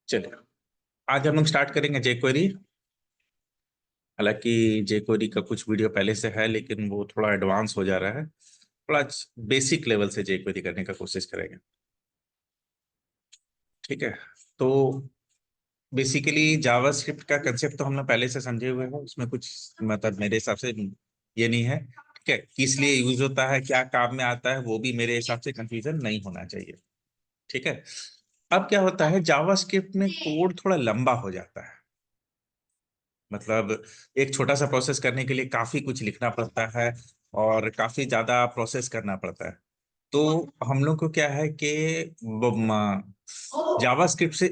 चलिए, आज हम लोग स्टार्ट करेंगे jQuery। हालांकि jQuery का कुछ वीडियो पहले से है, लेकिन वो थोड़ा एडवांस हो जा रहा है। थोड़ा बेसिक लेवल से jQuery करने का कोशिश करेंगे। ठीक है, तो बेसिकली जावास्क्रिप्ट का कंसेप्ट तो हमने पहले से समझे हुए हैं। उसमें कुछ मतलब मेरे हिसाब से ये नहीं है। ठीक है, किस लिए यूज होता है, क्या काम में आता है, वो भी मेरे हिसाब से कंफ्यूजन नहीं होना चाहिए। ठीक है, अब क्या होता है, जावास्क्रिप्ट में कोड थोड़ा लंबा हो जाता है। मतलब एक छोटा सा प्रोसेस करने के लिए काफी कुछ लिखना पड़ता है और काफी ज्यादा प्रोसेस करना पड़ता है। तो हम लोग को क्या है कि जावास्क्रिप्ट से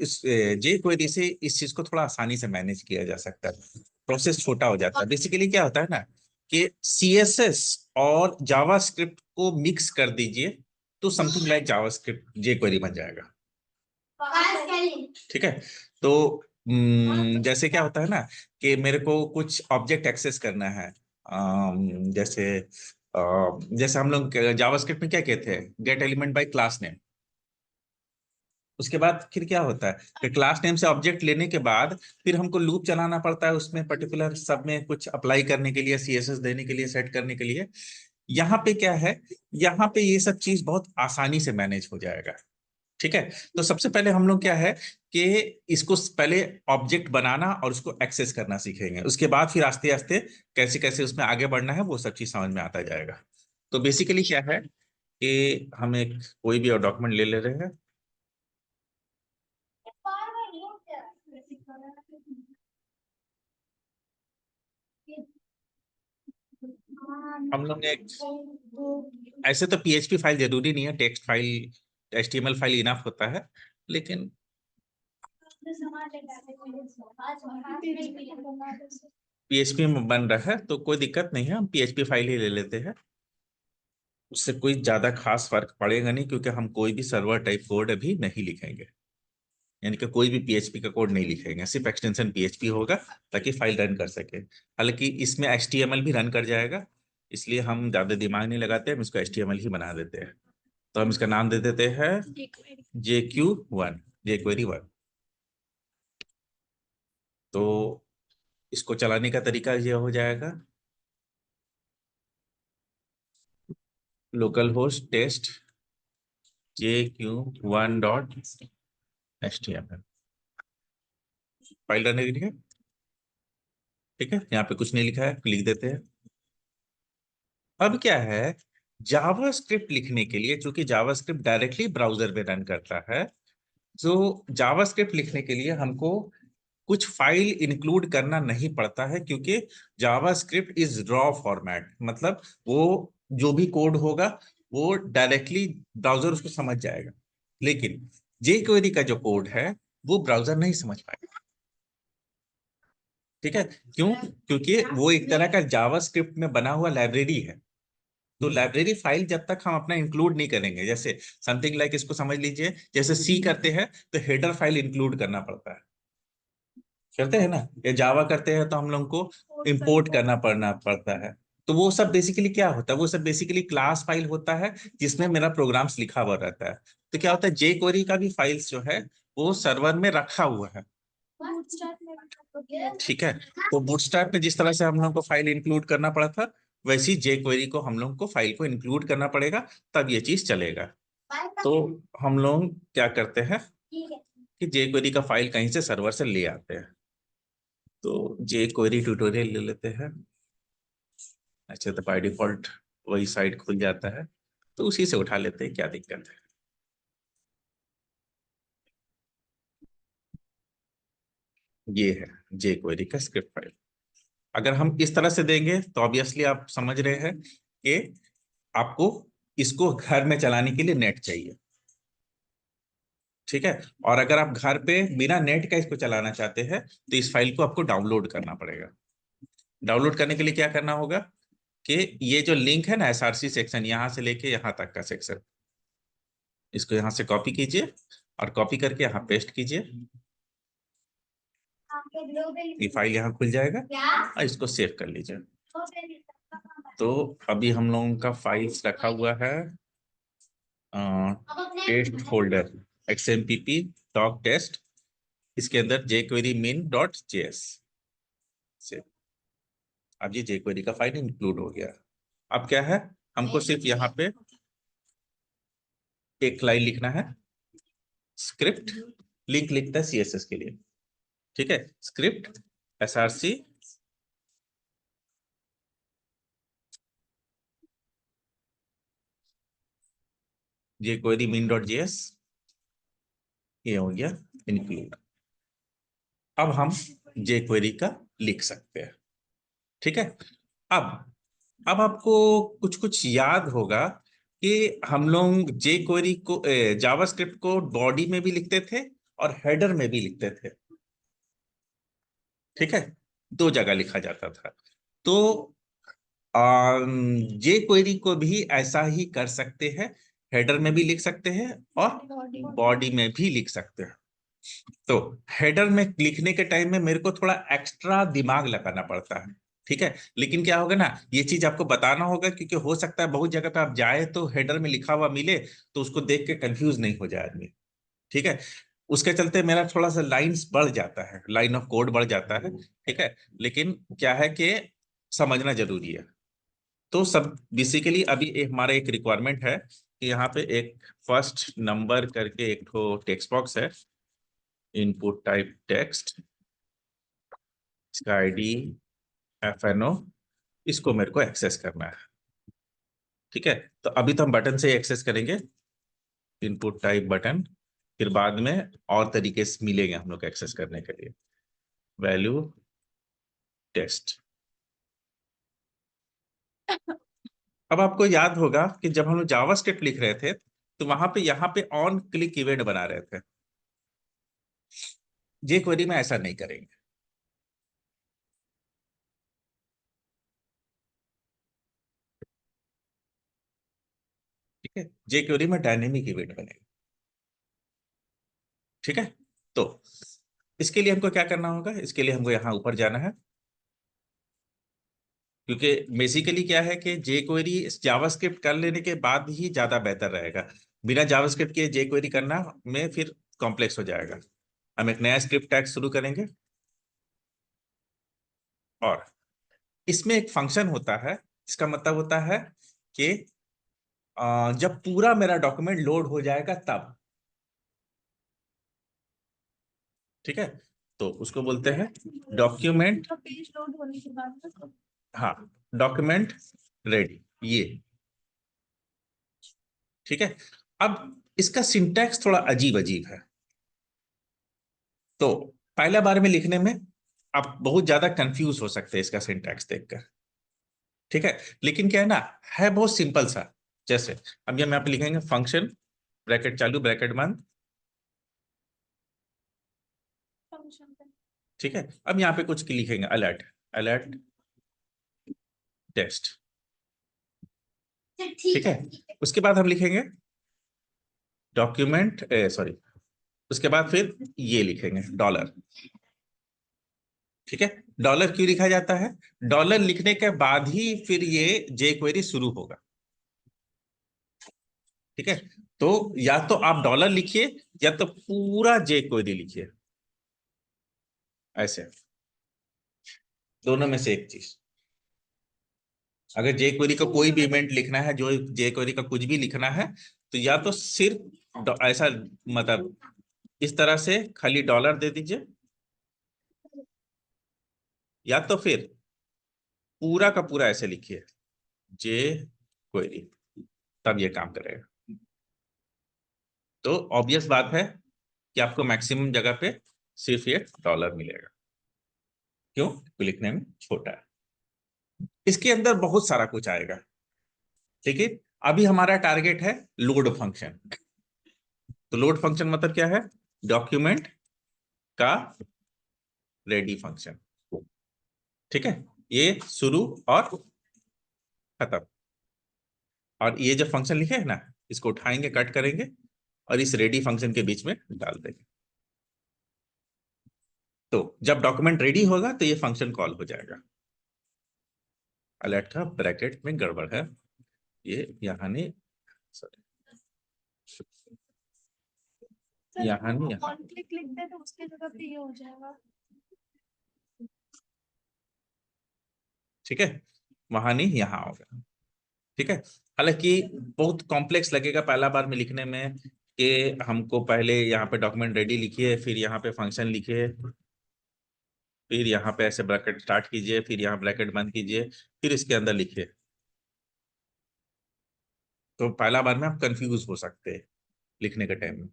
जे क्वेरी से इस चीज को थोड़ा आसानी से मैनेज किया जा सकता है। प्रोसेस छोटा हो जाता है। बेसिकली क्या होता है ना कि सीएसएस और जावास्क्रिप्ट को मिक्स कर दीजिए तो समथिंग लाइक जावास्क्रिप्ट जे क्वेरी बन जाएगा। ठीक है, तो जैसे क्या होता है ना कि मेरे को कुछ ऑब्जेक्ट एक्सेस करना है। जैसे जैसे हम लोग जावास्क्रिप्ट में क्या कहते हैं, gate element by class name. उसके बाद फिर क्या होता है कि क्लास नेम से ऑब्जेक्ट लेने के बाद फिर हमको लूप चलाना पड़ता है उसमें पर्टिकुलर सब में कुछ अप्लाई करने के लिए, सीएसएस देने के लिए, सेट करने के लिए। यहाँ पे क्या है, यहाँ पे ये सब चीज बहुत आसानी से मैनेज हो जाएगा। ठीक है, तो सबसे पहले हम लोग क्या है कि इसको पहले ऑब्जेक्ट बनाना और उसको एक्सेस करना सीखेंगे। उसके बाद फिर आस्ते आस्ते कैसे कैसे उसमें आगे बढ़ना है वो सब चीज समझ में आता जाएगा। तो बेसिकली क्या है कि हम एक कोई भी डॉक्यूमेंट ले ले रहे हैं। हम लोग ने ऐसे तो पीएचपी फाइल जरूरी नहीं है, text file, HTML file enough होता है। लेकिन पीएचपी में बन रहा है तो कोई दिक्कत नहीं है, हम पीएचपी फाइल ही ले लेते हैं। उससे कोई ज्यादा खास फर्क पड़ेगा नहीं, क्योंकि हम कोई भी सर्वर टाइप कोड अभी नहीं लिखेंगे। यानी कि कोई भी पीएचपी का कोड नहीं लिखेंगे, सिर्फ एक्सटेंशन पीएचपी होगा ताकि फाइल रन कर सके। हालांकि इसमें एचटीएमएल भी रन कर जाएगा, इसलिए हम ज्यादा दिमाग नहीं लगाते, हम इसको एचटीएमएल ही बना देते हैं। तो हम इसका नाम दे देते हैं JQ1, jQuery 1। तो इसको चलाने का तरीका ये हो जाएगा, local host test JQ1.html file run है। ठीक है, यहाँ पे कुछ नहीं लिखा है, लिख देते हैं। अब क्या है, जावास्क्रिप्ट लिखने के लिए, चूंकि जावास्क्रिप्ट डायरेक्टली ब्राउजर में रन करता है, तो जावास्क्रिप्ट लिखने के लिए हमको कुछ फाइल इंक्लूड करना नहीं पड़ता है, क्योंकि जावास्क्रिप्ट इज रॉ फॉर्मेट। मतलब वो जो भी कोड होगा वो डायरेक्टली ब्राउजर उसको समझ जाएगा। लेकिन jQuery का जो कोड है वो ब्राउजर नहीं समझ पाएगा। ठीक है, क्यों? क्योंकि वो एक तरह का जावास्क्रिप्ट में बना हुआ लाइब्रेरी है। तो लाइब्रेरी फाइल जब तक हम अपना इंक्लूड नहीं करेंगे, जैसे समथिंग लाइक इसको समझ लीजिए, जैसे सी करते हैं तो हेडर फाइल इंक्लूड करना पड़ता है, करते हैं ना। या जावा करते हैं तो हम लोग को इंपोर्ट करना पड़ता है। तो वो सब बेसिकली क्या होता है, वो सब बेसिकली क्लास फाइल होता है जिसमें मेरा प्रोग्राम्स लिखा हुआ रहता है। तो क्या होता है, jQuery का भी फाइल्स जो है वो सर्वर में रखा हुआ है। ठीक है, तो बूटस्ट्रैप में जिस तरह से हम लोग को फाइल इंक्लूड करना पड़ा था, वैसी jQuery को हम लोग को फाइल को इंक्लूड करना पड़ेगा, तब ये चीज चलेगा। तो हम लोग क्या करते हैं कि jQuery का फाइल कहीं से सर्वर से ले आते हैं। तो jQuery ट्यूटोरियल ले लेते हैं। अच्छा, तो बाय डिफॉल्ट वही साइट खुल जाता है, तो उसी से उठा लेते हैं, क्या दिक्कत है। ये है jQuery का स्क्रिप्ट फाइल। अगर हम इस तरह से देंगे तो ऑब्वियसली आप समझ रहे हैं कि आपको इसको घर में चलाने के लिए नेट चाहिए। ठीक है, और अगर आप घर पे बिना नेट का इसको चलाना चाहते हैं तो इस फाइल को आपको डाउनलोड करना पड़ेगा। डाउनलोड करने के लिए क्या करना होगा कि ये जो लिंक है ना, एसआरसी सेक्शन, यहां से लेके यहां तक का सेक्शन, इसको यहां से कॉपी कीजिए और कॉपी करके यहाँ पेस्ट कीजिए। ये फाइल यहाँ खुल जाएगा और इसको सेव कर लीजिए। तो अभी हम लोगों का फाइल्स रखा हुआ है test folder XMPP doc test, इसके अंदर jQuery min.js से अब ये jQuery का फाइल इंक्लूड हो गया। अब क्या है, हमको सिर्फ यहाँ पे एक लाइन लिखना है, स्क्रिप्ट लिंक लिखता है CSS के लिए, ठीक है, स्क्रिप्ट src jQuery min.js, ये हो गया इंक्लूड। अब हम jQuery का लिख सकते हैं, ठीक है। अब आपको कुछ कुछ याद होगा कि हम लोग jQuery को जावास्क्रिप्ट को बॉडी में भी लिखते थे और हेडर में भी लिखते थे, ठीक है, दो जगह लिखा जाता था। तो jQuery को भी ऐसा ही कर सकते हैं, हेडर में भी लिख सकते हैं और बॉडी में भी लिख सकते हैं। तो हेडर में लिखने के टाइम में मेरे को थोड़ा एक्स्ट्रा दिमाग लगाना पड़ता है, ठीक है, लेकिन क्या होगा ना, ये चीज आपको बताना होगा क्योंकि हो सकता है बहुत जगह पे आप जाए तो हेडर में लिखा हुआ मिले तो उसको देख के कंफ्यूज नहीं हो जाए आदमी, ठीक है। उसके चलते मेरा थोड़ा सा लाइंस बढ़ जाता है, लाइन ऑफ कोड बढ़ जाता है, ठीक है, लेकिन क्या है कि समझना जरूरी है। तो सब बेसिकली अभी हमारा एक रिक्वायरमेंट है कि यहाँ पे एक फर्स्ट नंबर करके एक तो टेक्स्ट बॉक्स है, इनपुट टाइप टेक्स्ट, इसका आईडी FNO, इसको मेरे को एक्सेस करना है, ठीक है। तो अभी तो हम बटन से एक्सेस करेंगे, इनपुट टाइप बटन, फिर बाद में और तरीके से मिलेंगे हम लोग एक्सेस करने के लिए, वैल्यू टेस्ट। अब आपको याद होगा कि जब हम लोग जावास्क्रिप्ट लिख रहे थे तो वहां पे यहाँ पे ऑन क्लिक इवेंट बना रहे थे, jQuery में ऐसा नहीं करेंगे, ठीक है, jQuery में डायनेमिक इवेंट बनेगा, ठीक है। तो इसके लिए हमको क्या करना होगा, इसके लिए हमको यहाँ ऊपर जाना है, क्योंकि बेसिकली क्या है कि jQuery जावास्क्रिप्ट कर लेने के बाद ही ज्यादा बेहतर रहेगा, बिना जावास्क्रिप्ट के jQuery करना में फिर कॉम्प्लेक्स हो जाएगा। हम एक नया स्क्रिप्ट टैग शुरू करेंगे और इसमें एक फंक्शन होता है, इसका मतलब होता है कि जब पूरा मेरा डॉक्यूमेंट लोड हो जाएगा तब, ठीक है, तो उसको बोलते हैं डॉक्यूमेंट, पेज लोड होने के बाद ना, हाँ, डॉक्यूमेंट रेडी, ये, ठीक है। अब इसका सिंटैक्स थोड़ा अजीब अजीब है, तो पहला बार में लिखने में आप बहुत ज्यादा कंफ्यूज हो सकते हैं इसका सिंटैक्स देखकर, ठीक है, लेकिन क्या है बहुत सिंपल सा। जैसे अब ये मैं आप लिखेंगे फंक्शन ब्रैकेट चालू ब्रैकेट बंद, ठीक है। अब यहाँ पे कुछ लिखेंगे अलर्ट, अलर्ट टेस्ट, ठीक है। उसके बाद हम लिखेंगे डॉक्यूमेंट, सॉरी, उसके बाद फिर ये लिखेंगे डॉलर, ठीक है। डॉलर क्यों लिखा जाता है, डॉलर लिखने के बाद ही फिर ये jQuery शुरू होगा, ठीक है। तो या तो आप डॉलर लिखिए या तो पूरा jQuery लिखिए, ऐसे, दोनों में से एक चीज। अगर jQuery का कोई भी इवेंट लिखना है, जो jQuery का कुछ भी लिखना है, तो या तो सिर्फ ऐसा, मतलब इस तरह से खाली डॉलर दे दीजिए, या तो फिर पूरा का पूरा ऐसे लिखिए jQuery, तब ये काम करेगा। तो ऑब्वियस बात है कि आपको मैक्सिमम जगह पे सिर्फ ये डॉलर मिलेगा, क्यों, लिखने में छोटा है, इसके अंदर बहुत सारा कुछ आएगा, ठीक है। अभी हमारा टारगेट है लोड फंक्शन। तो लोड फंक्शन मतलब क्या है, डॉक्यूमेंट का रेडी फंक्शन, ठीक है, ये शुरू और खत्म, और ये जो फंक्शन लिखे है ना, इसको उठाएंगे कट करेंगे और इस रेडी फंक्शन के बीच में डाल देंगे। तो जब डॉक्यूमेंट रेडी होगा तो ये फंक्शन कॉल हो जाएगा, अलर्ट का ब्रैकेट में गड़बड़ है, ये यहाँ नहीं, सॉरी, यहाँ नहीं, यहाँ। ऑन क्लिक लिख दे तो उसकी जगह पे ये हो जाएगा। ठीक है, वहां नहीं, यहाँ होगा। ठीक है, हालांकि बहुत कॉम्प्लेक्स लगेगा पहला बार में लिखने में, कि हमको पहले यहाँ पे डॉक्यूमेंट रेडी लिखिए, फिर यहाँ पे फंक्शन लिखिए, फिर यहाँ पे ऐसे ब्रैकेट स्टार्ट कीजिए, फिर यहाँ ब्रैकेट बंद कीजिए, फिर इसके अंदर लिखिए। तो पहला बार में आप कंफ्यूज हो सकते हैं लिखने के टाइम में।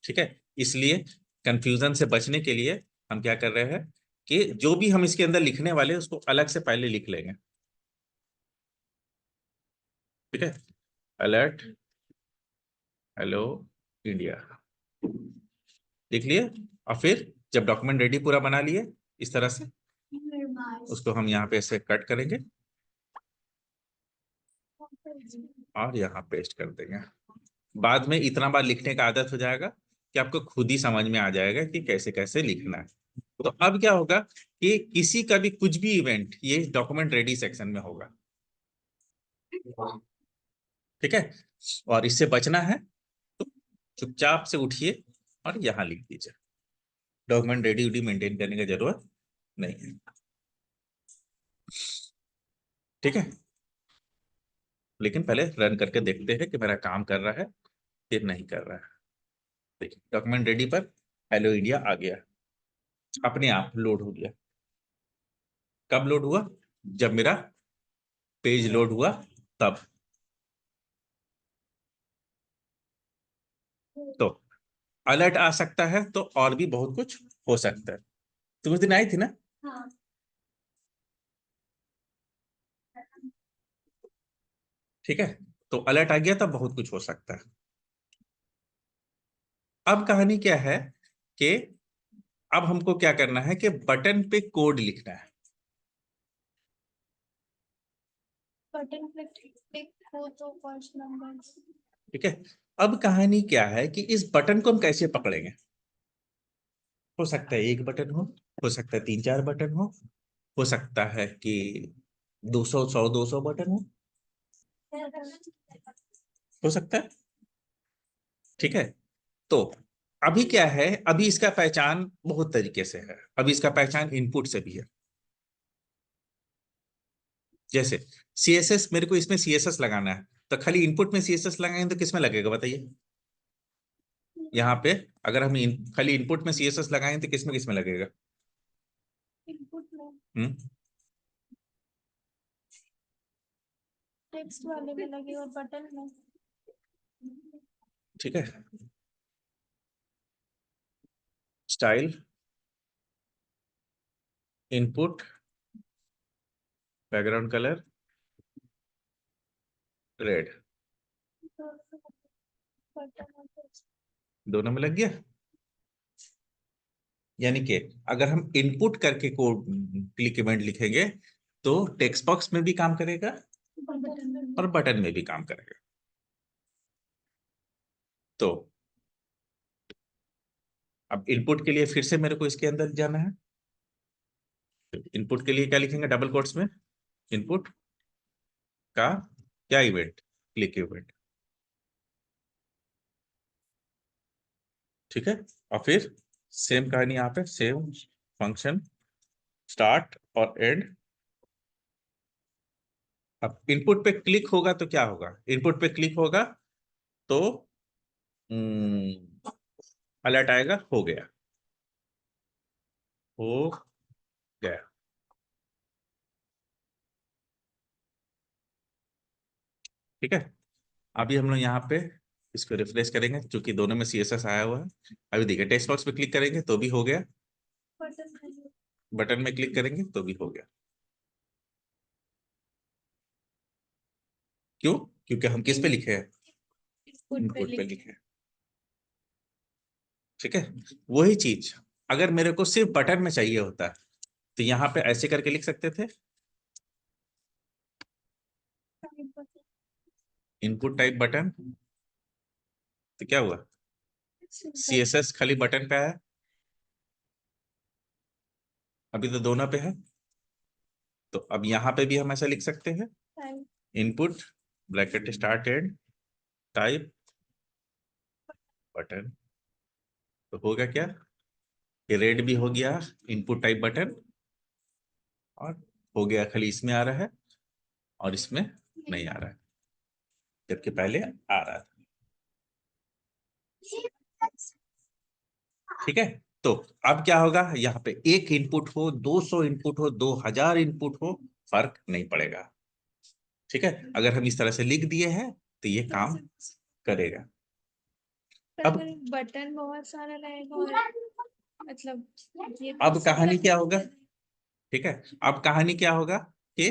ठीक है, इसलिए कंफ्यूजन से बचने के लिए हम क्या कर रहे हैं कि जो भी हम इसके अंदर लिखने वाले हैं उसको अलग से पहले लिख लेंगे। ठीक है, अलर्ट हेलो इंडिया लिख लिए, और फिर जब डॉक्यूमेंट रेडी पूरा बना लिए इस तरह से, उसको हम यहाँ पे ऐसे कट करेंगे और यहाँ पेस्ट कर देंगे। बाद में इतना बार लिखने का आदत हो जाएगा कि आपको खुद ही समझ में आ जाएगा कि कैसे कैसे लिखना है। तो अब क्या होगा कि किसी का भी कुछ भी इवेंट ये डॉक्यूमेंट रेडी सेक्शन में होगा। ठीक है, और इससे बचना है तो चुपचाप से उठिए और यहाँ लिख दीजिए, डॉक्यूमेंट रेडी उडी मेंटेन करने की जरूरत नहीं है। ठीक है, लेकिन पहले रन करके देखते हैं कि मेरा काम कर रहा है फिर नहीं कर रहा है। देखिए डॉक्यूमेंट रेडी पर हेलो इंडिया आ गया, अपने आप लोड हो गया। कब लोड हुआ? जब मेरा पेज लोड हुआ तब। तो अलर्ट आ सकता है तो और भी बहुत कुछ हो सकता है। तो उस दिन आई थी ना? हाँ। ठीक है, तो अलर्ट आ गया तब बहुत कुछ हो सकता है। अब कहानी क्या है कि अब हमको क्या करना है कि बटन पे कोड लिखना है। बटन क्लिक हो तो फर्स्ट नंबर। ठीक है, अब कहानी क्या है कि इस बटन को हम कैसे पकड़ेंगे। हो सकता है एक बटन हो सकता है तीन चार बटन हो सकता है कि 200 100 200 बटन हो सकता है। ठीक है, तो अभी क्या है, अभी इसका पहचान बहुत तरीके से है, अभी इसका पहचान इनपुट से भी है। जैसे सीएसएस, मेरे को इसमें सीएसएस लगाना है, तो खाली इनपुट में सीएसएस लगाएंगे तो किसमें लगेगा बताइए? यहाँ पे अगर हम खाली इनपुट में सीएसएस लगाएंगे तो किसमें किसमें लगेगा? इनपुट में, हम्म, टेक्स्ट वाले में लगे और बटन में। ठीक है, style, input, background colour red, button और text। दोनों में लग गया। यानी कि अगर हम इनपुट करके कोड क्लिक इवेंट लिखेंगे तो टेक्स्ट बॉक्स में भी काम करेगा बटन में। और बटन में भी काम करेगा। तो अब इनपुट के लिए फिर से मेरे को इसके अंदर जाना है। इनपुट के लिए क्या लिखेंगे डबल कोट्स में? इनपुट का क्या इवेंट? Click event. ठीक है, और फिर सेम कहानी यहाँ पे, सेम फंक्शन स्टार्ट और एंड। अब इनपुट पे क्लिक होगा तो क्या होगा? इनपुट पे क्लिक होगा तो अलर्ट आएगा, हो गया, हो गया। ठीक है, अभी हम लोग यहाँ पे इसको रिफ्रेश करेंगे क्योंकि दोनों में सीएसएस आया हुआ है। अभी देखिए टेक्स्ट बॉक्स पे क्लिक करेंगे तो भी हो गया, बटन में। बटन में क्लिक करेंगे तो भी हो गया। क्यों? क्योंकि हम किस पे लिखे हैं? इनपुट पे इनपुट पे लिख। लिखे हैं। ठीक है, वही चीज अगर मेरे को सिर्फ बटन में चाहिए होता तो यहाँ पे ऐसे करके लिख सकते थे, इनपुट टाइप बटन। तो क्या हुआ? सीएसएस खाली बटन पे आया, अभी तो दोनों पे है। तो अब यहाँ पे भी हम ऐसा लिख सकते हैं, type input bracket start and type button. तो होगा क्या, ये रेड भी हो गया इनपुट टाइप बटन, और हो गया खाली इसमें आ रहा है और इसमें नहीं आ रहा है, जबकि पहले आ रहा था। ठीक है, तो अब क्या होगा, यहाँ पे एक इनपुट हो, 200 इनपुट हो, 2000 इनपुट हो, फर्क नहीं पड़ेगा। ठीक है, अगर हम इस तरह से लिख दिए हैं तो ये काम करेगा। पर अब अगर बटन बहुत सारा रहेगा और मतलब ये अब तो कहानी सब क्या होगा, ठीक है, अब कहानी क्या होगा कि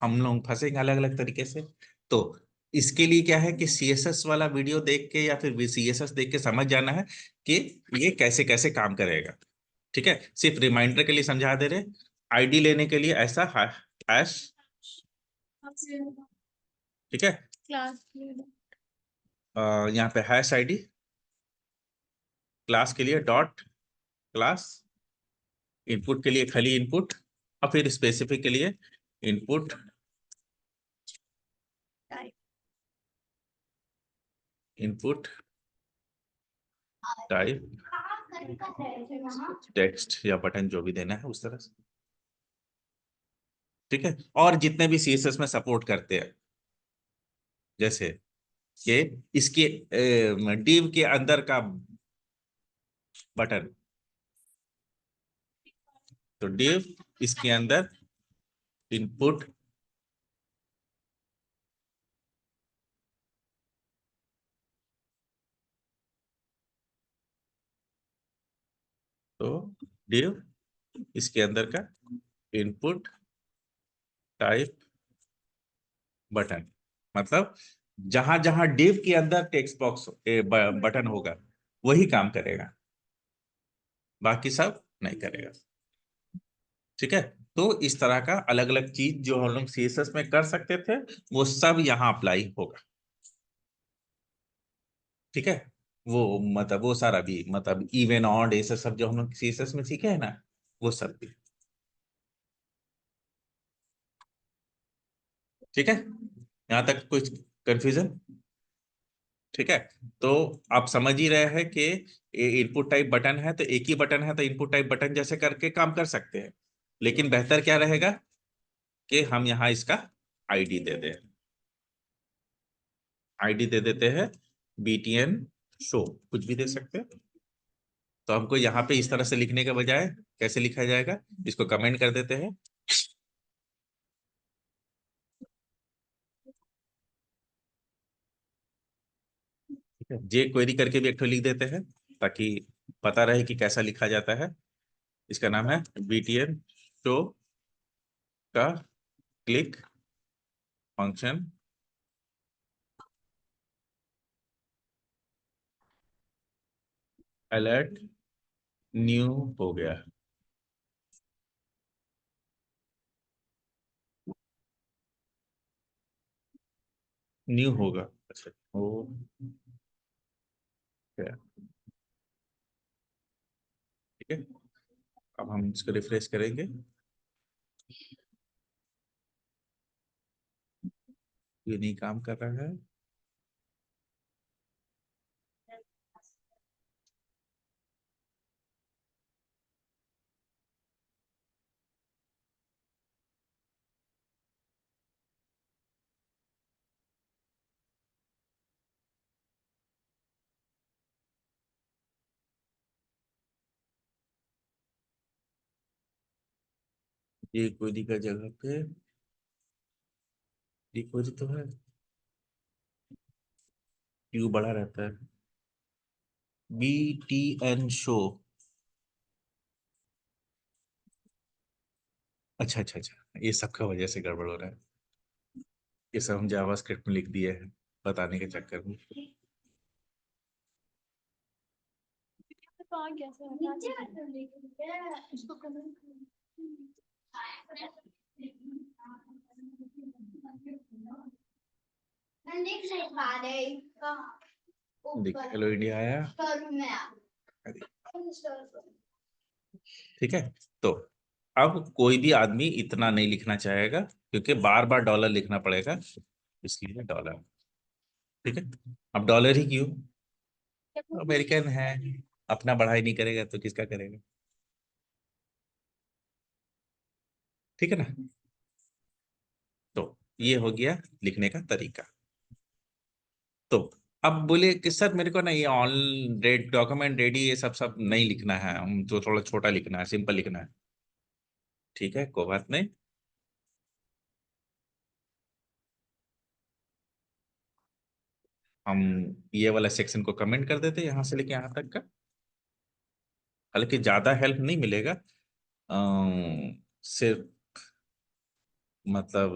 हम लोग फंसेंगे अलग अलग तरीके से। तो इसके लिए क्या है कि सीएसएस वाला वीडियो देख के या फिर सीएसएस देख के समझ जाना है कि ये कैसे कैसे काम करेगा। ठीक है, सिर्फ रिमाइंडर के लिए समझा दे रहे, आईडी लेने के लिए ऐसा हैश, ठीक है, क्लास यहाँ पे हैश आईडी, क्लास के लिए डॉट क्लास, इनपुट के लिए खाली इनपुट, और फिर स्पेसिफिक के लिए input type input type text या बटन जो भी देना है उस तरह से। ठीक है, और जितने भी सीएसएस में सपोर्ट करते हैं, जैसे कि इसके div के अंदर का बटन, तो div इसके अंदर इनपुट तो div इसके अंदर का इनपुट टाइप बटन, मतलब जहां जहां div के अंदर टेक्स्ट बॉक्स बटन होगा वही काम करेगा, बाकी सब नहीं करेगा। ठीक है, तो इस तरह का अलग अलग चीज जो हम लोग सीएसएस में कर सकते थे वो सब यहाँ अप्लाई होगा। ठीक है, वो मतलब वो सारा भी, मतलब इवन ऑड ऐसे सब जो हम लोग सीएसएस में सीखे हैं ना, वो सब भी। ठीक है, यहाँ तक कुछ कंफ्यूजन? ठीक है, तो आप समझ ही रहे हैं कि इनपुट टाइप बटन है तो एक ही बटन है, तो इनपुट टाइप बटन जैसे करके काम कर सकते हैं, लेकिन बेहतर क्या रहेगा कि हम यहाँ इसका आईडी दे दें, आईडी दे देते हैं btn शो, कुछ भी दे सकते हैं। तो हमको यहाँ पे इस तरह से लिखने के बजाय कैसे लिखा जाएगा, इसको कमेंट कर देते हैं। ठीक है, जे क्वेरी करके भी एक ठो लिख देते हैं ताकि पता रहे कि कैसा लिखा जाता है। इसका नाम है btn शो का क्लिक फंक्शन अलर्ट न्यू हो गया, न्यू होगा। अच्छा, हो गया। ठीक है, अब हम इसको रिफ्रेश करेंगे, ये नहीं काम कर रहा है। ये क्वेरी का जगह पे ये क्वेरी तो है, क्यू बड़ा रहता है, btn शो। अच्छा अच्छा अच्छा, ये सबका वजह से गड़बड़ हो रहा है, ये सब हम जावास्क्रिप्ट में लिख दिए हैं बताने के चक्कर में। तो आ गया सर इसको कमेंट देख हेलो इंडिया आया। ठीक है, तो अब कोई भी आदमी इतना नहीं लिखना चाहेगा क्योंकि बार बार डॉलर लिखना पड़ेगा, इसलिए डॉलर। ठीक है, अब डॉलर ही क्यों, अमेरिकन है, अपना पढ़ाई नहीं करेगा तो किसका करेगा। ठीक है ना। तो ये हो गया लिखने का तरीका। तो अब बोले कि सर मेरे को ना ये ऑन रेड डॉक्यूमेंट रेडी ये सब सब नहीं लिखना है, हम तो थोड़ा छोटा लिखना है, सिंपल लिखना है। ठीक है, कोई बात नहीं। हम ये वाला सेक्शन को कमेंट कर देते हैं यहाँ से लेके यहाँ तक का। हालांकि ज्यादा हेल्प नहीं मिलेगा, सिर्फ मतलब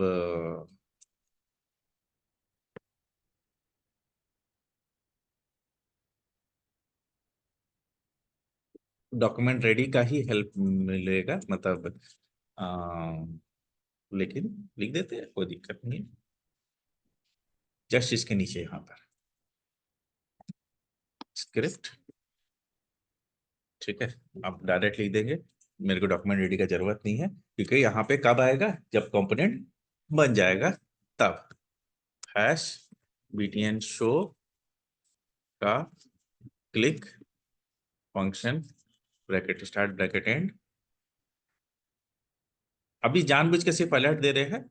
डॉक्यूमेंट रेडी का ही हेल्प मिलेगा, मतलब लेकिन लिख देते हैं, कोई दिक्कत नहीं है। जस्ट इसके नीचे यहाँ पर स्क्रिप्ट। ठीक है, आप डायरेक्ट लिख देंगे, मेरे को डॉक्यूमेंट रेडी का जरूरत नहीं है, क्योंकि यहाँ पे कब आएगा, जब कंपोनेंट बन जाएगा तब। हैश btn शो का click function bracket start bracket and. अभी जानबूझ के सिर्फ अलर्ट दे रहे हैं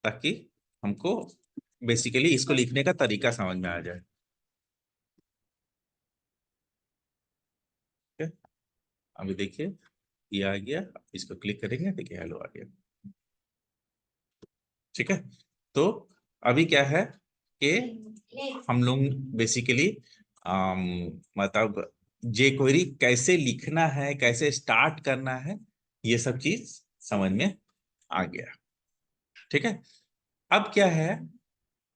ताकि हमको बेसिकली इसको लिखने का तरीका समझ में आ जाए। ठीक है, अभी देखिए ये आ गया, इसको क्लिक करेंगे, देखिए हेलो आ गया। ठीक है, तो अभी क्या है कि हम लोग बेसिकली मतलब जे क्वेरी कैसे लिखना है, कैसे स्टार्ट करना है, ये सब चीज समझ में आ गया। ठीक है, अब क्या है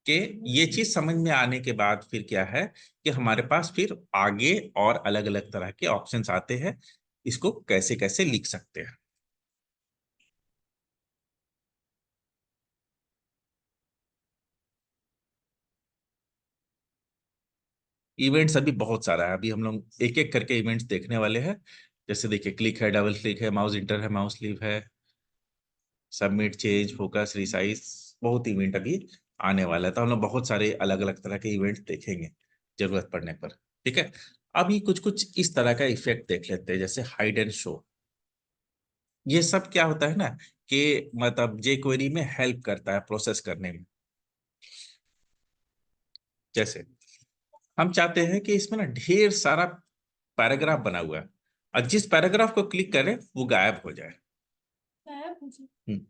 कि ये चीज समझ में आने के बाद फिर क्या है कि हमारे पास फिर आगे और अलग अलग तरह के ऑप्शंस आते हैं, इसको कैसे कैसे लिख सकते हैं। इवेंट्स अभी बहुत सारा है, अभी हम लोग एक एक करके इवेंट्स देखने वाले हैं। जैसे देखिए क्लिक है, डबल क्लिक है, माउस इंटर है, माउस लीव है, सबमिट चेंज फोकस रिसाइज, बहुत इवेंट अभी आने वाला है, तो हम लोग बहुत सारे अलग अलग तरह के इवेंट देखेंगे जरूरत पड़ने पर। ठीक है, अभी कुछ कुछ इस तरह का इफेक्ट देख लेते हैं, जैसे हाइड एंड शो। ये सब क्या होता है ना कि मतलब जे क्वेरी में हेल्प करता है प्रोसेस करने में। जैसे हम चाहते हैं कि इसमें ना ढेर सारा पैराग्राफ बना हुआ है, और जिस पैराग्राफ को क्लिक करें वो गायब हो जाए। गायब हो जाए। हम्म,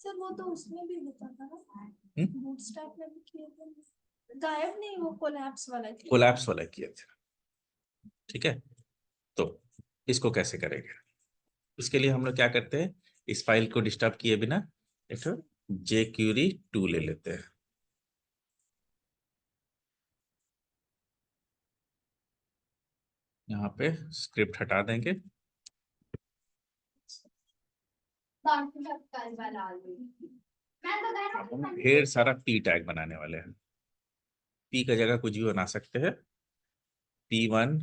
सर वो तो उसमें भी होता था ना, हम्म, बूटस्ट्रैप में भी किए थे। गायब नहीं, वो कोलैप्स वाला किया। कोलैप्स वाला किया था। ठीक है, तो इसको कैसे करेंगे, इसके लिए हम लोग क्या करते हैं, इस फाइल को डिस्टर्ब किए बिना एक jQuery 2 ले लेते हैं। यहाँ पे स्क्रिप्ट हटा देंगे, अब हम ढेर सारा पी टैग बनाने वाले हैं। पी का जगह कुछ भी बना सकते हैं, P1,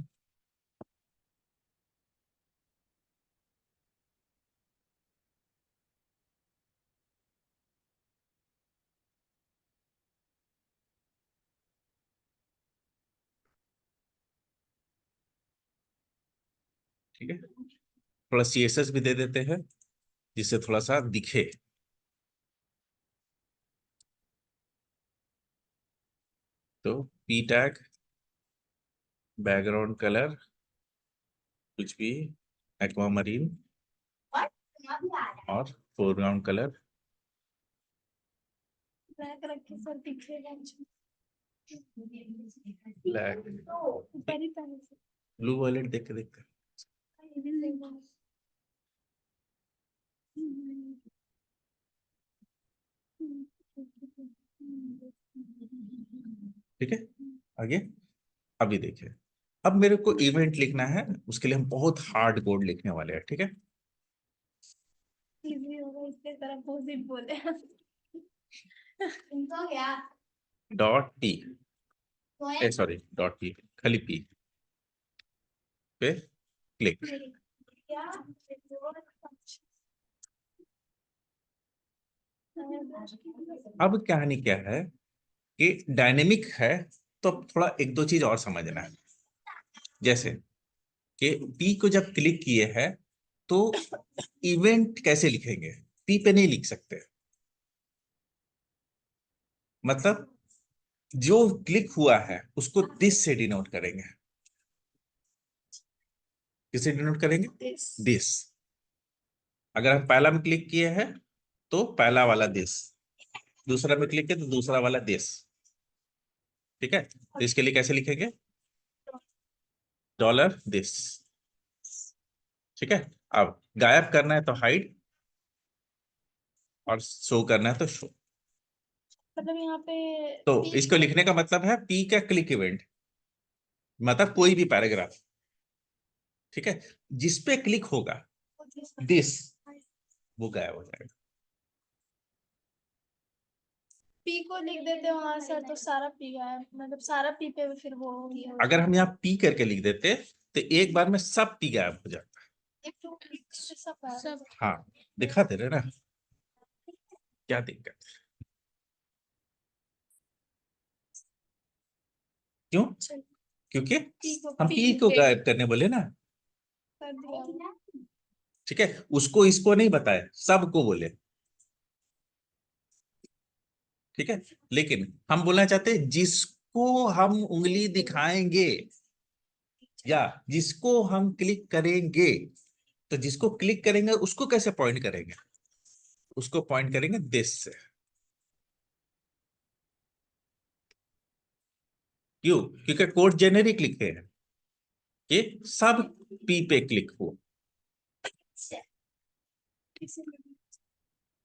ठीक है, थोड़ा CSS भी दे देते हैं जिससे थोड़ा सा दिखे। तो पी टैग बैकग्राउंड कलर कुछ भी एक्वामरीन, और फोरग्राउंड कलर ब्लैक रख के सर दिखेगा मुझे। ब्लैक, ऊपर ही पहले से। ब्लू वायलेट देख के देखते हैं। ये भी लेगा। ठीक है, आगे अभी देखिए, अब मेरे को इवेंट लिखना है, उसके लिए हम बहुत हार्ड कोड लिखने वाले हैं। ठीक है, इजी होगा इसके तरफ अपोजिट बोले। इनको क्या dot P, sorry dot P, खाली पी पे क्लिक। अब कहानी क्या है कि डायनेमिक है, तो अब थोड़ा एक दो चीज और समझना है। जैसे कि पी को जब क्लिक किए हैं तो इवेंट कैसे लिखेंगे? पी पे नहीं लिख सकते। मतलब जो क्लिक हुआ है उसको दिस से डिनोट करेंगे। किसे डिनोट करेंगे? दिस। अगर हम पहला में क्लिक किए हैं तो पहला वाला दिस, दूसरा में क्लिक किया तो दूसरा वाला दिस। ठीक है, तो इसके लिए कैसे लिखेंगे? Dollar this. ठीक है। अब गायब करना है तो हाइड, और शो करना है तो शो। मतलब यहाँ पे तो P इसको को लिखने का मतलब है पी का क्लिक इवेंट, मतलब कोई भी पैराग्राफ। ठीक है, जिसपे क्लिक होगा दिस, वो गायब हो जाएगा। P को लिख देते हैं वहां से तो सारा P गायब, मतलब सारा P पे फिर वो हो गया। अगर हम यहाँ पी करके लिख देते तो एक बार में सब पी गायब हो जाता। एक तो क्लिक से सब गायब। हाँ, दिखा दे रहे ना, क्या दिक्कत? क्यों? चल, क्योंकि P को हम पी को गायब करने बोले ना। कर दिया। ठीक है, उसको इसको नहीं बताए, सबको बोले। ठीक है, लेकिन हम बोलना चाहते हैं जिसको हम उंगली दिखाएंगे या जिसको हम क्लिक करेंगे, तो जिसको क्लिक करेंगे उसको कैसे पॉइंट करेंगे? उसको पॉइंट करेंगे दिस से। क्यों? क्योंकि कोड जेनेरिक लिखे हैं कि सब पी पे क्लिक हो।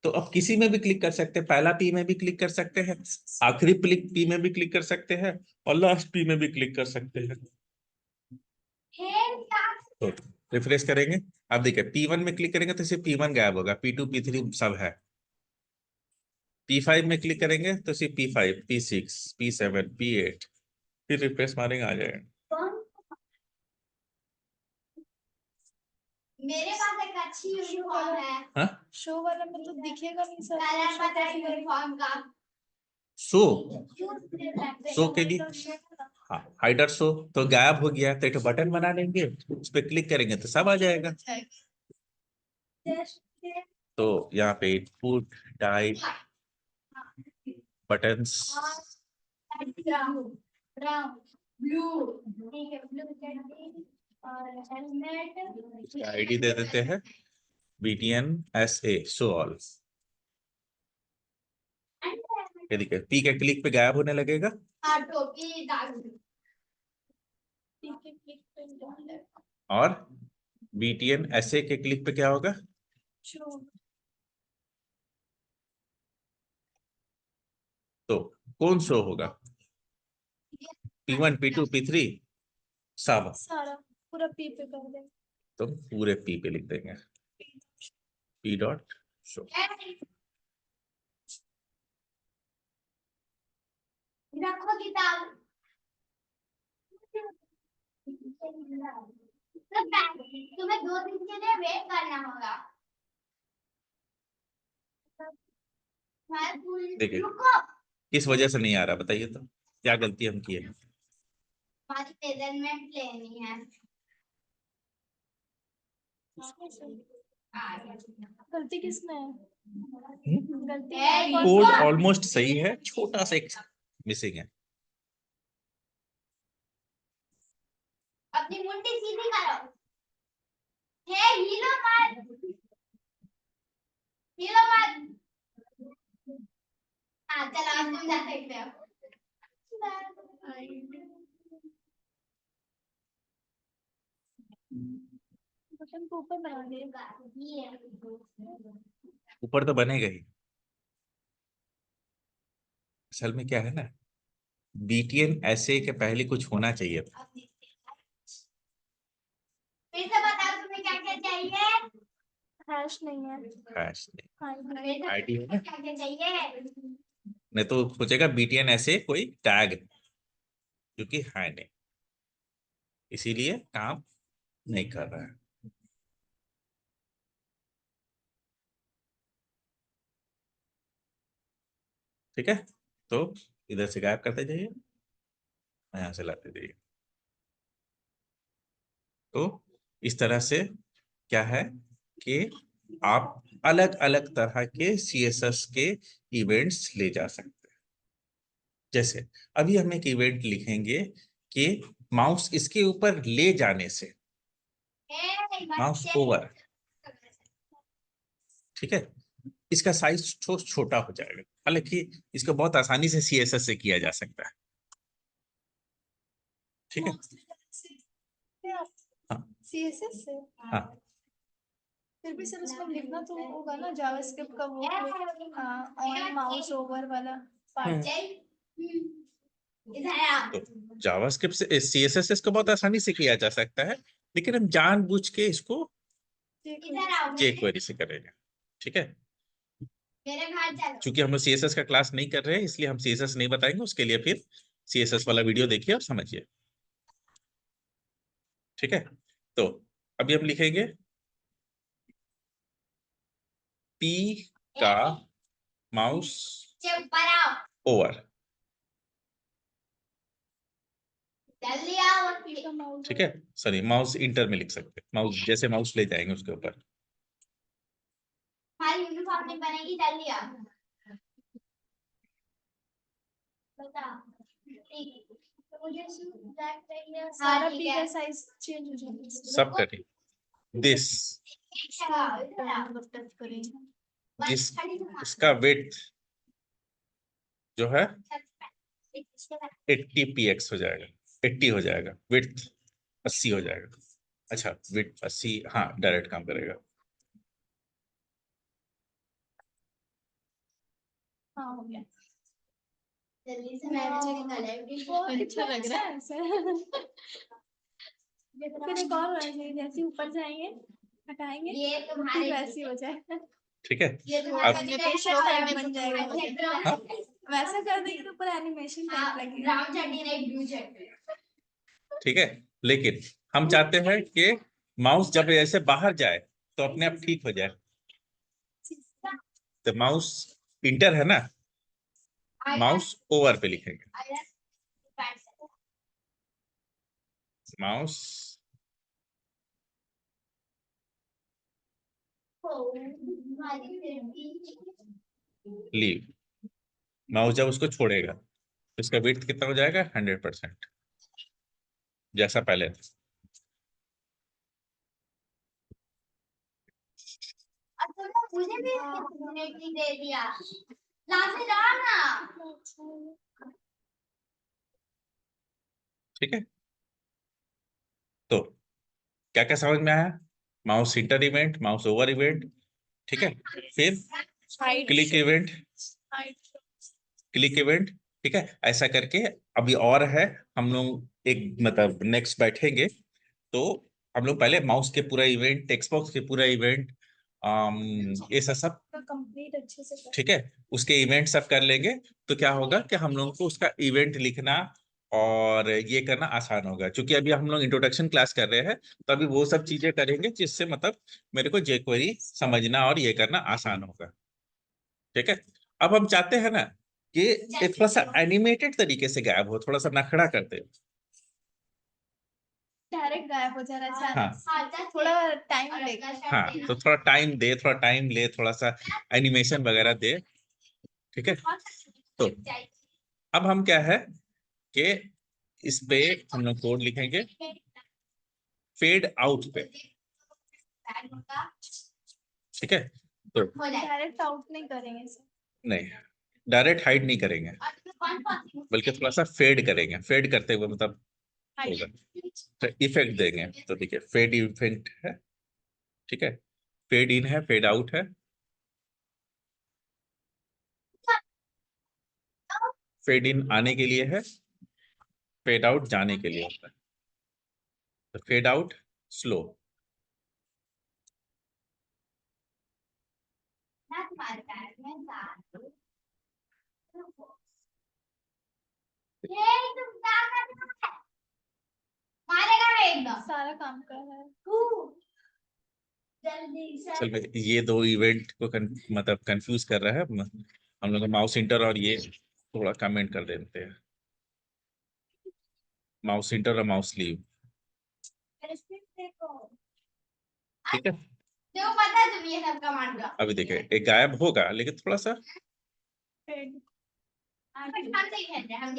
तो अब किसी में भी क्लिक कर सकते हैं, पहला पी में भी क्लिक कर सकते हैं, आखिरी पी में भी क्लिक कर सकते हैं, और लास्ट पी में भी क्लिक कर सकते हैं। तो रिफ्रेश करेंगे, अब देखिए P1 में क्लिक करेंगे तो सिर्फ P1 गायब होगा, P2 P3 सब है। P5 में क्लिक करेंगे तो सिर्फ P5 P6 P7 P8, फिर रिफ्रेश मारेंगे आ जाएगा। मेरे पास एक अच्छी यूनिफॉर्म है। हाँ, शो वाला में तो दिखेगा नहीं सर। कलर पता है यूनिफॉर्म का। शो, शो के लिए हाँ हाइडर शो तो गायब हो गया, तो एक बटन बना लेंगे, उस पर क्लिक करेंगे तो सब आ जाएगा। तो यहाँ पे इनपुट टाइप बटन्स, ब्लू, ठीक है, ब्लू और हेलमेट आईडी दे देते हैं BTN SA शो ऑल। ये देखिए पी के क्लिक पे गायब होने लगेगा, टोपी डाल दो। ठीक है, क्लिक पे डाल दे। और BTN SA के क्लिक पे क्या होगा? शो तो कौन शो होगा? P1 P2 P3 सब। सारा पूरा P पे कर दे। तो पूरे पी पे लिख देंगे P डॉट शो। रखो किताब। तुम्हें 2 दिन के लिए वेट करना होगा। देखिए रुको, किस वजह से नहीं आ रहा बताइए, तो क्या गलती हम किए? हमारी मेजरमेंट लेनी है। गलती किसमें है? गलती कोड ऑलमोस्ट सही है, छोटा सा एक मिसिंग है। अपनी मुंडी सीधी करो। हे हिलो मत, हिलो मत। हाँ चलो अब तुम जा सकते हो। बटन को ऊपर बना दे। ऊपर तो बनेगा ही। असल में क्या है ना, BTN ऐसे के पहले कुछ होना चाहिए था। फिर से बताओ तुम्हें क्या क्या चाहिए? हैश नहीं है। हैश नहीं, हाँ, आईडी है ना, क्या क्या चाहिए? नहीं तो सोचेगा BTN ऐसे कोई टैग, क्योंकि है नहीं, इसीलिए काम नहीं कर रहा है। ठीक है, तो इधर से गायब करते जाइए, यहाँ से लाते जाइए। तो इस तरह से क्या है कि आप अलग अलग तरह के सीएसएस के इवेंट्स ले जा सकते हैं। जैसे अभी हम एक इवेंट लिखेंगे कि माउस इसके ऊपर ले जाने से माउस ओवर, ठीक है, इसका साइज छोटा हो जाएगा। हालांकि इसको बहुत आसानी से सीएसएस से किया जा सकता है। ठीक है, हाँ सीएसएस से हाँ, फिर भी सर उसमें लिखना तो होगा ना जावास्क्रिप्ट का वो ऑन माउस ओवर वाला पार्ट। तो जावास्क्रिप्ट से सीएसएस को बहुत आसानी से किया जा सकता है, लेकिन हम जानबूझ के इसको jQuery से करेंगे। ठीक है, क्योंकि हम लोग सीएसएस का क्लास नहीं कर रहे हैं, इसलिए हम सीएसएस नहीं बताएंगे। उसके लिए फिर सीएसएस वाला वीडियो देखिए और समझिए। ठीक है, तो अभी हम लिखेंगे पी का माउस ओवर। ठीक है, सॉरी, माउस इंटर में लिख सकते हैं, माउस जैसे माउस ले जाएंगे उसके ऊपर। सारा पी का साइज चेंज हो जाएगा सब करें दिस, टच करेंगे। दिस इसका विड्थ जो है 80 px हो जाएगा, 80 हो जाएगा, विड्थ 80 हो जाएगा। अच्छा, विड्थ 80, हाँ डायरेक्ट काम करेगा। हाँ हो गया। बहुत अच्छा लग रहा है ऐसे। कुछ और वैसे जैसे ऊपर जाएंगे हटाएंगे फिर वैसे हो जाए। ठीक है, अब एनिमेशन टाइप बन जाएगा मुझे। वैसा कर देंगे तो पूरा एनिमेशन टाइप लगेगा। ठीक है, लेकिन हम चाहते हैं कि माउस जब ऐसे बाहर जाए तो अपने आप ठीक हो जाए। तो माउस इंटर है ना, माउस ओवर पे लिखेंगे, माउस लीव। माउस जब उसको छोड़ेगा तो इसका विड्थ कितना हो जाएगा, 100%, जैसा पहले था। मुझे भी नहीं दे दिया। लाने जाना। ठीक है, तो क्या क्या समझ में आया? Mouse inter event, mouse over event, ठीक है, फिर क्लिक इवेंट, क्लिक इवेंट, ठीक है, ऐसा करके अभी और है। हम लोग एक मतलब नेक्स्ट बैठेंगे तो हम लोग पहले माउस के पूरा इवेंट, टेक्स्ट बॉक्स के पूरा इवेंट, ऐसा सब कंप्लीट अच्छे से ठीक है, उसके इवेंट सब कर लेंगे। तो क्या होगा कि हम लोगों को उसका इवेंट लिखना और ये करना आसान होगा। क्योंकि अभी हम लोग इंट्रोडक्शन क्लास कर रहे हैं, तो अभी वो सब चीजें करेंगे जिससे मतलब मेरे को jQuery समझना और ये करना आसान होगा। ठीक है, अब हम चाहते हैं ना कि ये थोड़ा सा एनिमेटेड तरीके से गायब हो, थोड़ा सा नखड़ा करते हो। डायरेक्ट गायब हो जा रहा है। हाँ थोड़ा टाइम लेगा। हाँ, तो थोड़ा टाइम दे, थोड़ा टाइम ले, थोड़ा सा एनिमेशन वगैरह दे। ठीक है, तो अब हम क्या है कि इस पे हम लोग कोड लिखेंगे फेड आउट पे। ठीक है, तो डायरेक्ट आउट नहीं करेंगे सर। नहीं, डायरेक्ट हाइड नहीं करेंगे, बल्कि थोड़ा सा फेड करेंगे। फेड करते हुए मतलब होगा, तो इफेक्ट देंगे। तो देखिए फेड इफेक्ट है, ठीक है, फेड इन है, फेड आउट है, फेड इन आने के लिए है, फेड आउट जाने के लिए होता है। तो फेड आउट स्लो, सारा काम कर रहा है। चल ये दो इवेंट को मतलब कंफ्यूज कर रहा है। हम लोग माउस इंटर और ये थोड़ा कमेंट कर देते हैं, माउस इंटर और माउस लीव। ठीक है, जो पता है तुम ये सब कमांड का अभी देखिए एक गायब होगा लेकिन थोड़ा सा हम नहीं खेलते हम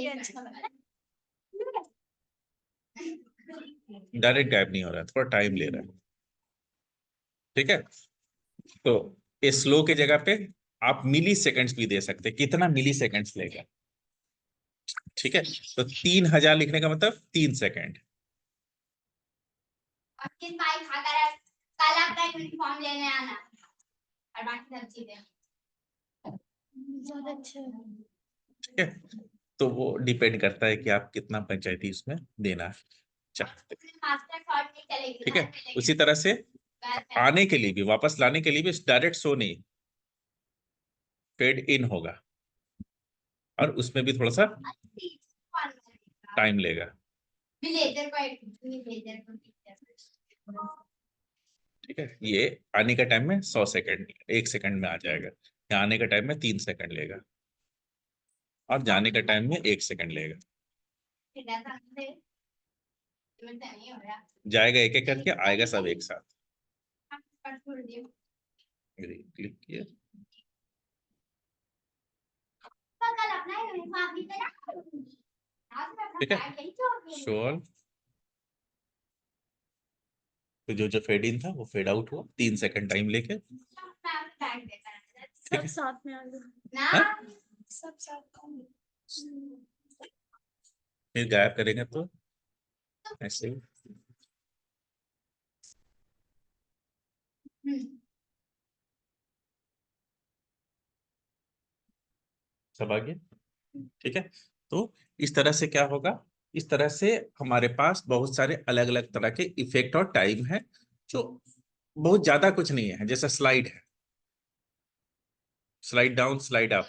डायरेक्ट गायब नहीं हो रहा है, थोड़ा टाइम ले रहा है। ठीक है, तो इस स्लो के जगह पे आप मिली सेकेंड्स भी दे सकते हैं, कितना मिली सेकेंड्स लेगा। ठीक है, तो 3000 लिखने का मतलब 3 सेकेंड। अब किस भाई खाकर कल आपका यूनिफॉर्म लेने आना और बाकी सब चीजें बहुत अच्छा है। ठीक है, तो वो डिपेंड करता है कि आप कितना पंचायती उसमें देना चाहते हैं। मास्टर शॉट नहीं चलेगी। ठीक है, उसी तरह से आने के लिए भी, वापस लाने के लिए भी डायरेक्ट शो नहीं, फेड इन होगा और उसमें भी थोड़ा सा टाइम लेगा। ठीक है, ये आने का टाइम में 100 सेकंड, 1 सेकंड में आ जाएगा, यहाँ आने का टाइम में 3 सेकंड लेगा और जाने का टाइम में 1 सेकंड लेगा। जाएगा एक एक करके, आएगा सब एक साथ। क्लिक किया, ठीक है, श्योर। तो जो फेड इन था वो फेड आउट हुआ 3 सेकंड टाइम लेके। सब साथ में आ गए हाँ? सब साथ में। फिर गायब करेंगे तो ऐसे ही सब आ गया। ठीक है, तो इस तरह से क्या होगा, इस तरह से हमारे पास बहुत सारे अलग अलग तरह के इफेक्ट और टाइम है, जो बहुत ज्यादा कुछ नहीं है। जैसा स्लाइड है, slide down slide up,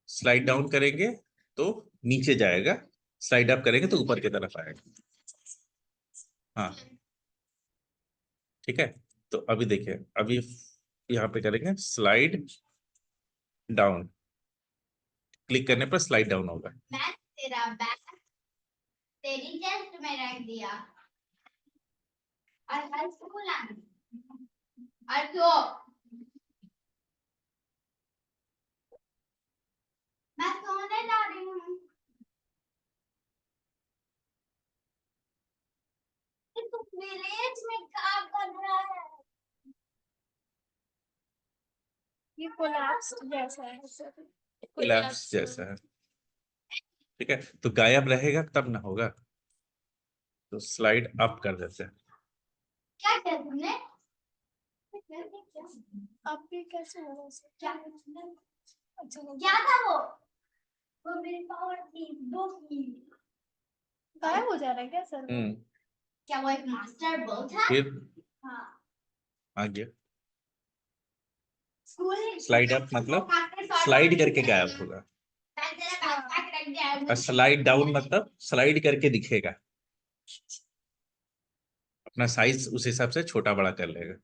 slide down करेंगे तो नीचे जाएगा, स्लाइड अप करेंगे तो ऊपर की तरफ आएगा। हाँ, ठीक है, तो अभी देखिए, अभी यहाँ पे करेंगे स्लाइड डाउन, क्लिक करने पर स्लाइड डाउन होगा। मैं तेरा बैग तेरी टेस्ट में रख दिया और कल स्कूल आना और तो मैं सोने जा रही हूँ। तू विलेज में काम कर रहा है। ये कोलैप्स जैसा है। कोलैप्स जैसा है। ठीक है, तो गायब रहेगा तब ना होगा, तो स्लाइड अप कर देते हैं। क्या किया तुमने? अब भी कैसे हो रहा है? क्या अच्छा क्या था वो मेरी पावर थी दो की गायब हो जा रहा है क्या सर? क्या वो एक मास्टर बग था? फिर हाँ आ गया स्कूल स्लाइड अप, मतलब स्लाइड करके गायब होगा, मैं तेरा बैकपैक रख दिया है और स्लाइड डाउन मतलब स्लाइड करके दिखेगा, अपना साइज उस हिसाब से छोटा बड़ा कर लेगा।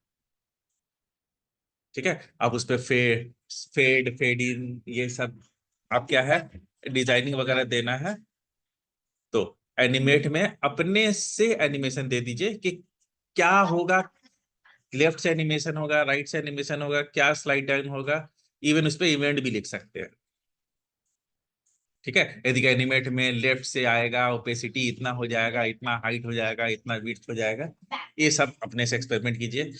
ठीक है, अब उस पर फेड इन ये सब, अब क्या है, डिजाइनिंग वगैरह देना है तो एनिमेट में अपने से एनिमेशन दे दीजिए कि क्या होगा, लेफ्ट से एनिमेशन होगा, राइट से एनिमेशन होगा, क्या स्लाइड डाउन होगा, इवन उस पर इवेंट भी लिख सकते हैं। ठीक है, यदि एनिमेट में लेफ्ट से आएगा, ओपेसिटी इतना हो जाएगा, इतना हाइट हो जाएगा, इतना विड्थ हो जाएगा, ये सब अपने से एक्सपेरिमेंट कीजिए।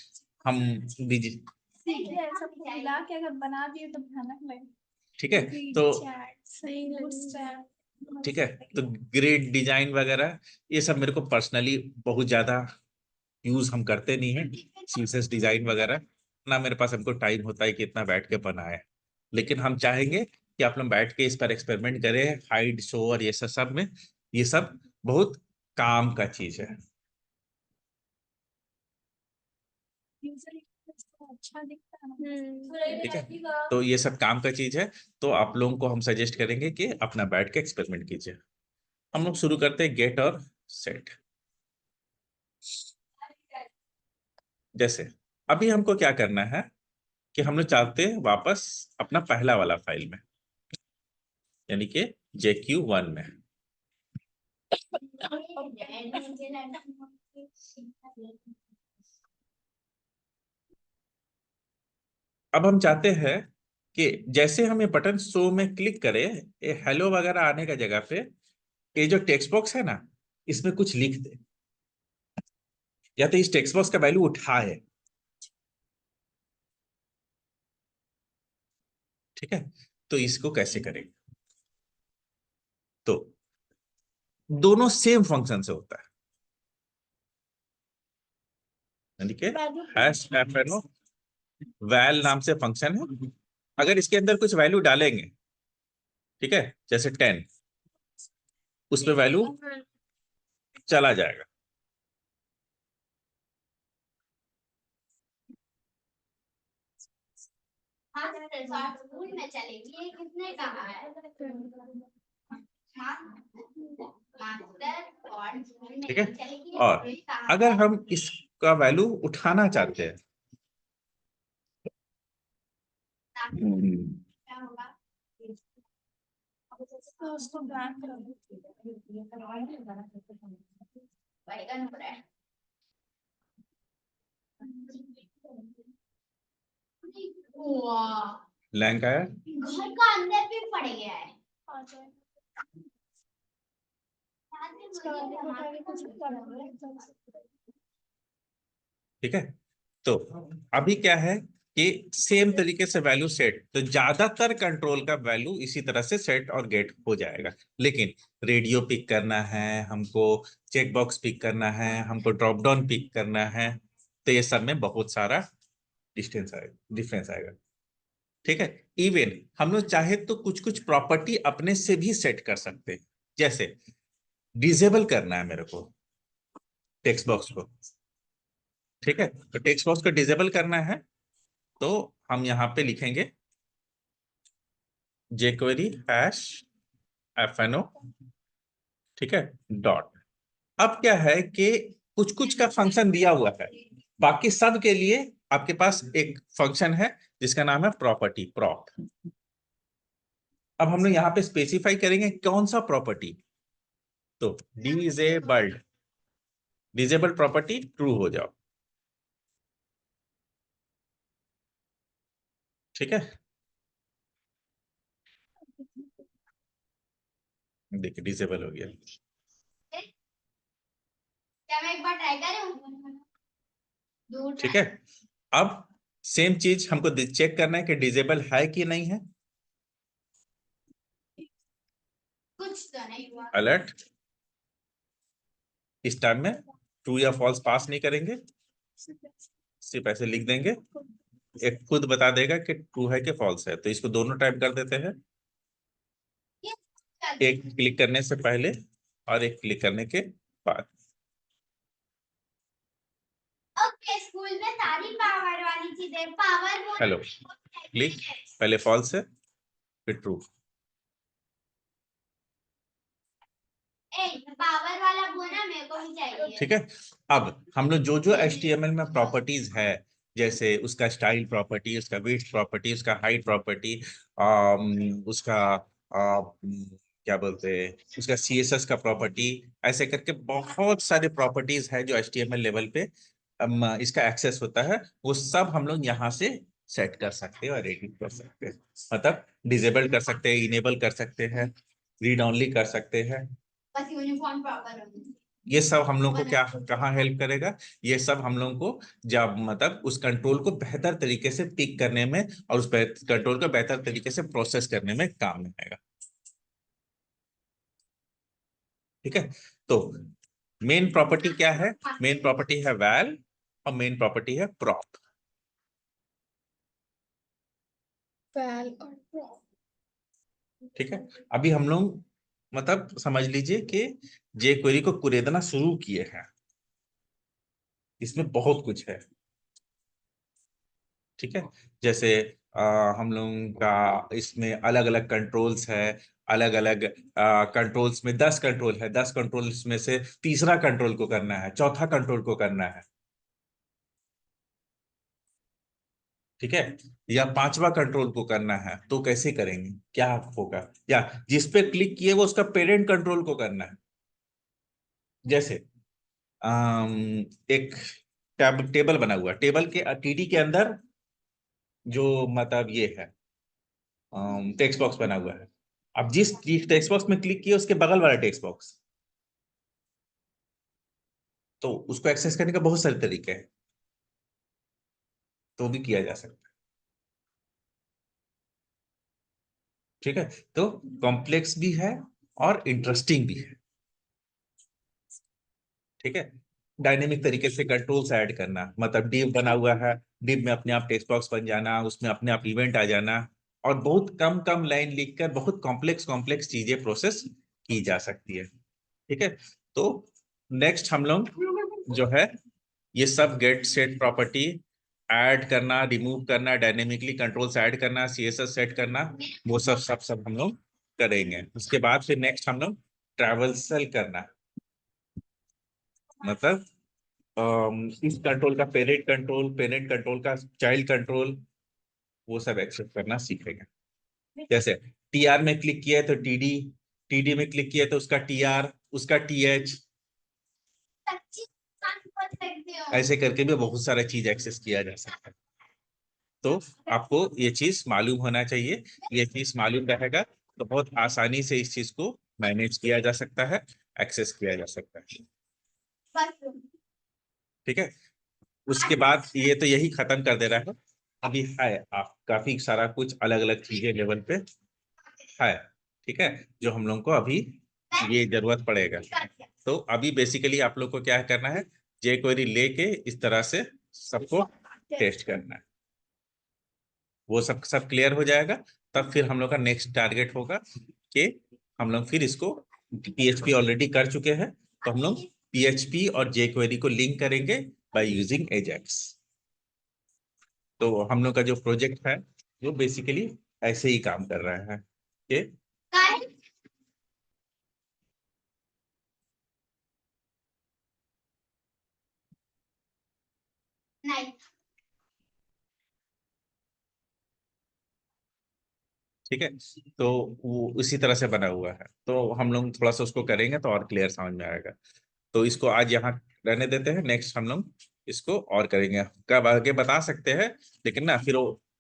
हम भी सबको मिला के अगर बना दिए तो भयानक लगे। ठीक है, तो सही ठीक है, तो ग्रिड डिजाइन वगैरह ये सब मेरे को पर्सनली बहुत ज्यादा यूज हम करते नहीं है, सीएसएस डिजाइन वगैरह ना, मेरे पास हमको टाइम होता है कि इतना बैठ के बनाए। लेकिन हम चाहेंगे कि आप लोग बैठ के इस पर एक्सपेरिमेंट करें, हाइड शो और ये सब में, ये सब बहुत काम का चीज है। अच्छा दिखता है। ठीक है, तो ये सब काम का चीज है, तो आप लोगों को हम सजेस्ट करेंगे कि अपना बैठ के एक्सपेरिमेंट कीजिए। हम लोग शुरू करते हैं गेट और सेट। जैसे अभी हमको क्या करना है, कि हम लोग चाहते हैं वापस अपना पहला वाला फाइल में, यानी कि JQ1 में। अब हम चाहते हैं कि जैसे हम ये बटन शो में क्लिक करें, ये हेलो वगैरह आने का जगह पे ये जो टेक्स्ट बॉक्स है ना, इसमें कुछ लिख दे, या तो इस टेक्स्ट बॉक्स का वैल्यू उठाए। ठीक है, तो इसको कैसे करेंगे? तो दोनों सेम फंक्शन से होता है, यानी कि हैश fno वैल नाम से फंक्शन है। अगर इसके अंदर कुछ वैल्यू डालेंगे, ठीक है, जैसे 10, उस पर वैल्यू चला जाएगा। हाँ सर, स्कूल में चलेगी, ये किसने कहा है? ठीक है, और अगर हम इसका वैल्यू उठाना चाहते हैं, क्या होगा? उसको ब्लैंक कर दो। बैगन हो रहा है। वाह, लैंक आया। घर का अंदर भी पड़ गया है। ठीक है, तो अभी क्या है कि सेम तरीके से वैल्यू सेट, तो ज्यादातर कंट्रोल का वैल्यू इसी तरह से सेट और गेट हो जाएगा। लेकिन रेडियो पिक करना है हमको, चेक बॉक्स पिक करना है हमको, ड्रॉप डाउन पिक करना है, तो ये सब में बहुत सारा डिफरेंस आएगा। ठीक है, इवन हम लोग चाहे तो कुछ कुछ प्रॉपर्टी अपने से भी सेट कर सकते हैं। जैसे डिसेबल करना है मेरे को टेक्स्ट बॉक्स को, ठीक है, तो टेक्स्ट बॉक्स को डिसेबल करना है, तो हम यहां पे लिखेंगे jQuery हैश fno, ठीक है, डॉट। अब क्या है कि कुछ कुछ का फंक्शन दिया हुआ है, बाकी सब के लिए आपके पास एक फंक्शन है जिसका नाम है प्रॉपर्टी, प्रॉप। अब हम लोग यहाँ पे स्पेसिफाई करेंगे कौन सा प्रॉपर्टी, तो डिसेबल्ड, डिसेबल्ड प्रॉपर्टी ट्रू हो जाओ। ठीक है, देखिए डिसेबल हो गया। क्या मैं एक बार ट्राई करूं? ठीक है, अब सेम चीज हमको चेक करना है कि डिसेबल है कि नहीं है। कुछ तो नहीं हुआ। अलर्ट, इस टाइम में ट्रू या फॉल्स पास नहीं करेंगे, सिर्फ ऐसे लिख देंगे, एक खुद बता देगा कि ट्रू है कि फॉल्स है। तो इसको दोनों टाइप कर देते हैं, एक क्लिक करने से पहले और एक क्लिक करने के बाद। ओके, स्कूल में सारी पावर वाली चीजें, पावर वो हेलो, क्लिक, पहले फॉल्स है फिर ट्रू। पावर वाला बोना मेरे को भी चाहिए। ठीक है, अब हम लोग जो जो HTML में प्रॉपर्टीज है, जैसे उसका स्टाइल प्रॉपर्टी, उसका विड्थ प्रॉपर्टी, उसका हाइट प्रॉपर्टी, उसका क्या बोलते हैं, उसका CSS का प्रॉपर्टी, ऐसे करके बहुत सारे प्रॉपर्टीज है जो HTML लेवल पे इसका एक्सेस होता है, वो सब हम लोग यहाँ से सेट कर सकते हैं और एडिट कर सकते हैं। मतलब डिसेबल कर सकते हैं, इनेबल कर सकते हैं, रीड ऑनली कर सकते हैं। बस यूनिफॉर्म प्रॉपर होगी। ये सब हम लोग को क्या कहाँ हेल्प करेगा, ये सब हम लोग को जब मतलब उस कंट्रोल को बेहतर तरीके से पिक करने में और उस कंट्रोल को बेहतर तरीके से प्रोसेस करने में काम में आएगा। ठीक है, तो मेन प्रॉपर्टी क्या है? मेन प्रॉपर्टी है वैल और मेन प्रॉपर्टी है प्रॉप। वैल और प्रॉप। ठीक है, अभी हम लोग मतलब समझ लीजिए कि jQuery को कुरेदना शुरू किए हैं, इसमें बहुत कुछ है। ठीक है, जैसे हम लोगों का इसमें अलग अलग कंट्रोल्स है, अलग अलग कंट्रोल्स में 10 कंट्रोल है, 10 कंट्रोल्स में से तीसरा कंट्रोल को करना है, चौथा कंट्रोल को करना है। ठीक है, या पांचवा कंट्रोल को करना है तो कैसे करेंगे, क्या होगा, या जिस पे क्लिक किए वो उसका पेरेंट कंट्रोल को करना है। जैसे एक टेबल बना हुआ, टेबल के टीडी के अंदर जो मतलब ये है टेक्स्ट बॉक्स बना हुआ है। अब जिस टेक्स्ट बॉक्स में क्लिक किए उसके बगल वाला टेक्स्ट बॉक्स, तो उसको एक्सेस करने का बहुत सारे तरीके हैं, तो भी किया जा सकता है। ठीक है, तो कॉम्प्लेक्स भी है और इंटरेस्टिंग भी है। ठीक है, डायनेमिक तरीके से कंट्रोल्स ऐड करना, मतलब डिव बना हुआ है, डिव में अपने आप टेक्स्ट बॉक्स बन जाना, उसमें अपने आप इवेंट आ जाना, और बहुत कम कम लाइन लिखकर बहुत कॉम्प्लेक्स कॉम्प्लेक्स चीजें प्रोसेस की जा सकती है। ठीक है, तो नेक्स्ट हम लोग जो है ये सब गेट सेट प्रॉपर्टी ऐड करना, रिमूव करना, डायनेमिकली कंट्रोल्स ऐड करना, सीएसएस सेट करना, वो सब सब सब हम लोग करेंगे। उसके बाद फिर नेक्स्ट हम लोग ट्रैवल्सल करना, मतलब इस कंट्रोल का पेरेंट कंट्रोल का चाइल्ड कंट्रोल, वो सब एक्सेस करना सीखेंगे। जैसे टीआर में क्लिक किया है तो टीडी, टीडी में क्लिक किया है तो उसका टीआर, उसका टीएच, ऐसे करके भी बहुत सारा चीज एक्सेस किया जा सकता है। तो आपको ये चीज मालूम होना चाहिए, ये चीज मालूम रहेगा तो बहुत आसानी से इस चीज को मैनेज किया जा सकता है, एक्सेस किया जा सकता है। ठीक है, उसके बाद ये तो यही खत्म कर दे रहा है। अभी है आप काफी सारा कुछ अलग अलग चीजें लेवल पे है। ठीक है, जो हम लोग को अभी ये जरूरत पड़ेगा। तो अभी बेसिकली आप लोग को क्या करना है, जे क्वेरी लेके इस तरह से सबको टेस्ट करना है। वो सब क्लियर हो जाएगा, तब फिर हम लोग का नेक्स्ट टारगेट होगा कि हम लोग फिर इसको, पीएचपी ऑलरेडी कर चुके हैं, तो हम लोग पीएचपी और जे क्वेरी को लिंक करेंगे बाय यूजिंग एजेक्स। तो हम लोग का जो प्रोजेक्ट है वो बेसिकली ऐसे ही काम कर रहा है कि नहीं। ठीक है, तो वो उसी तरह से बना हुआ है, तो हम लोग थोड़ा सा उसको करेंगे तो और क्लियर समझ में आएगा। तो इसको आज यहाँ रहने देते हैं, नेक्स्ट हम लोग इसको और करेंगे, कब आगे बता सकते हैं, लेकिन ना फिर वो